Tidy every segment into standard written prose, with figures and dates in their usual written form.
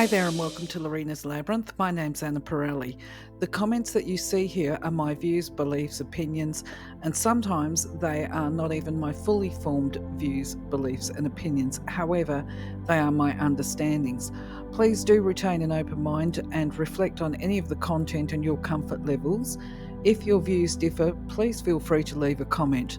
there and welcome to Lorena's Labyrinth. My name's Anna Pirelli. The comments that you see here are my views, beliefs, opinions, and sometimes they are not even my fully formed views, beliefs, and opinions. However, they are my understandings. Please do retain an open mind and reflect on any of the content and your comfort levels. If your views differ, please feel free to leave a comment.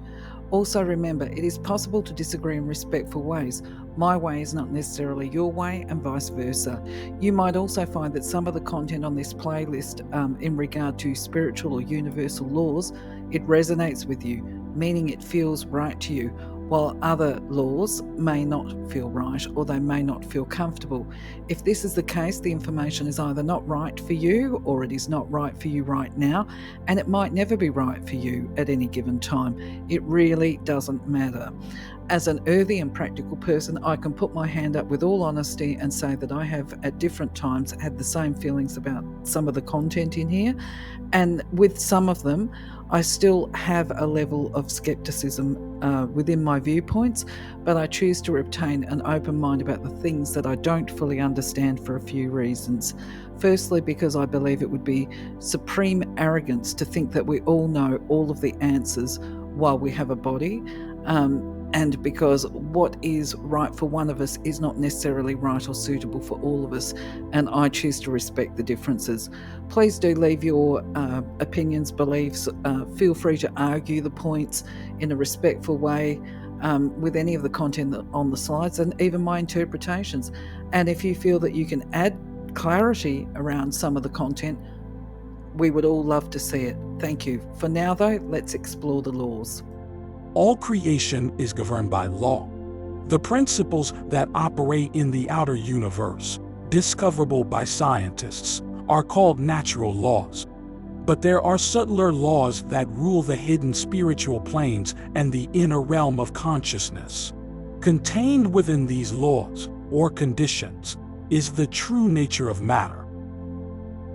Also remember, it is possible to disagree in respectful ways. My way is not necessarily your way and vice versa. You might also find that some of the content on this playlist in regard to spiritual or universal laws, it resonates with you, meaning it feels right to you, while other laws may not feel right or they may not feel comfortable. If this is the case, the information is either not right for you or it is not right for you right now, and it might never be right for you at any given time. It really doesn't matter. As an earthy and practical person, I can put my hand up with all honesty and say that I have at different times had the same feelings about some of the content in here, and with some of them I still have a level of skepticism within my viewpoints, but I choose to retain an open mind about the things that I don't fully understand for a few reasons. Firstly, because I believe it would be supreme arrogance to think that we all know all of the answers while we have a body, and because what is right for one of us is not necessarily right or suitable for all of us, and I choose to respect the differences. Please do leave your opinions, beliefs. Feel free to argue the points in a respectful way with any of the content on the slides and even my interpretations. And if you feel that you can add clarity around some of the content, we would all love to see it. Thank you. For now, though, let's explore the laws. All creation is governed by law. The principles that operate in the outer universe, discoverable by scientists, are called natural laws. But there are subtler laws that rule the hidden spiritual planes and the inner realm of consciousness. Contained within these laws, or conditions, is the true nature of matter.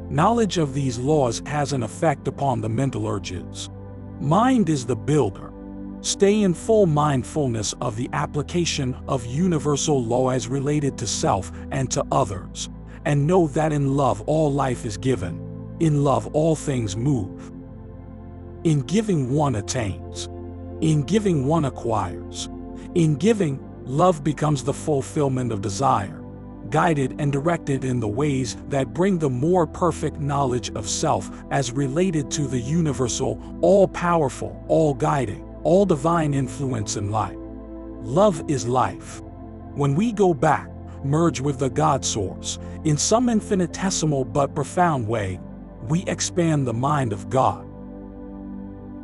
Knowledge of these laws has an effect upon the mental urges. Mind is the builder. Stay in full mindfulness of the application of universal law as related to self and to others, and know that in love all life is given, in love all things move. In giving one attains, in giving one acquires. In giving, love becomes the fulfillment of desire, guided and directed in the ways that bring the more perfect knowledge of self as related to the universal, all-powerful, all-guiding, all divine influence in life. Love is life. When we go back, merge with the God source, in some infinitesimal but profound way, we expand the mind of God.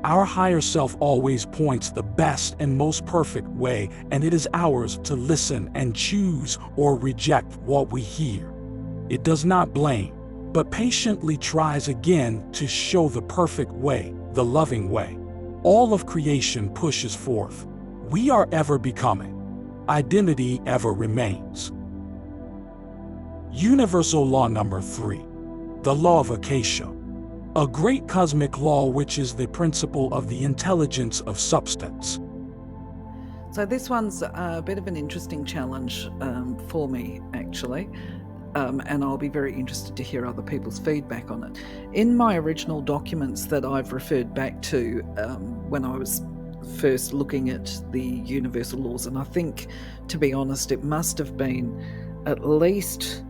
Our higher self always points the best and most perfect way, and it is ours to listen and choose or reject what we hear. It does not blame, but patiently tries again to show the perfect way, the loving way. All of creation pushes forth. We are ever becoming. Identity ever remains. Universal law number 3. The Law of Akasha. A great cosmic law which is the principle of the intelligence of substance. So this one's a bit of an interesting challenge for me, actually. And I'll be very interested to hear other people's feedback on it. In my original documents that I've referred back to when I was first looking at the universal laws, and I think, to be honest, it must have been at least,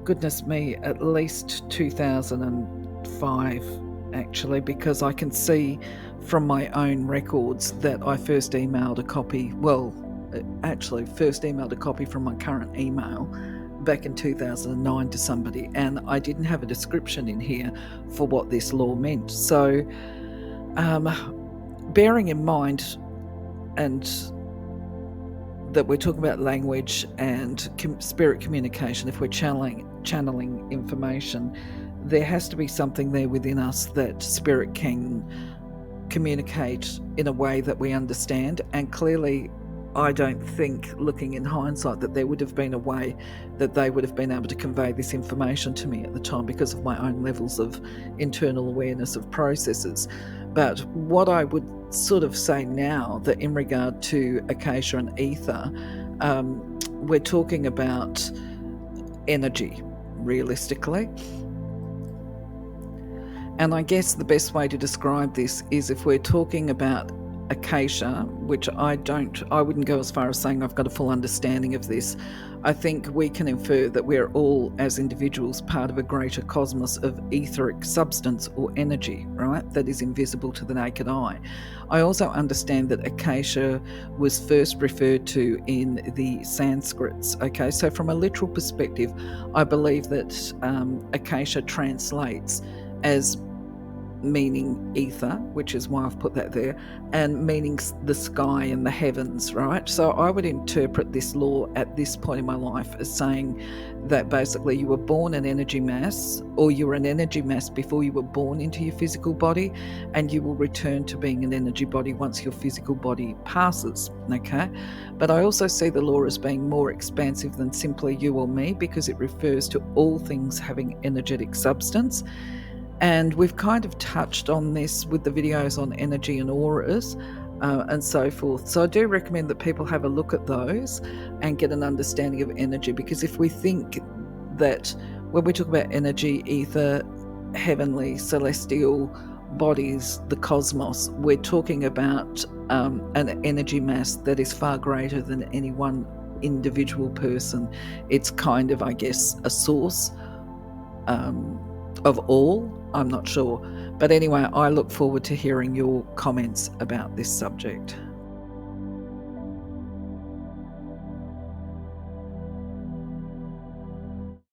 goodness me, at least 2005, actually, because I can see from my own records that I first emailed a copy, first emailed a copy from my current email back in 2009 to somebody, and I didn't have a description in here for what this law meant. So bearing in mind and that we're talking about language and spirit communication, if we're channeling information, there has to be something there within us that spirit can communicate in a way that we understand. And clearly I don't think, looking in hindsight, that there would have been a way that they would have been able to convey this information to me at the time because of my own levels of internal awareness of processes. But what I would sort of say now, that in regard to Akasha and ether, we're talking about energy, realistically. And I guess the best way to describe this is if we're talking about Akasha, which I wouldn't go as far as saying I've got a full understanding of this. I think we can infer that we're all, as individuals, part of a greater cosmos of etheric substance or energy, right, that is invisible to the naked eye. I also understand that Akasha was first referred to in the Sanskrits. Okay, so from a literal perspective, I believe that Akasha translates as meaning ether, which is why I've put that there, and meaning the sky and the heavens, right? So I would interpret this law at this point in my life as saying that basically you were born an energy mass, or you were an energy mass before you were born into your physical body, and you will return to being an energy body once your physical body passes, okay? But I also see the law as being more expansive than simply you or me, because it refers to all things having energetic substance. And we've kind of touched on this with the videos on energy and auras and so forth. So I do recommend that people have a look at those and get an understanding of energy, because if we think that when we talk about energy, ether, heavenly, celestial bodies, the cosmos, we're talking about an energy mass that is far greater than any one individual person. It's kind of, I guess, a source of all. I'm not sure. But anyway, I look forward to hearing your comments about this subject.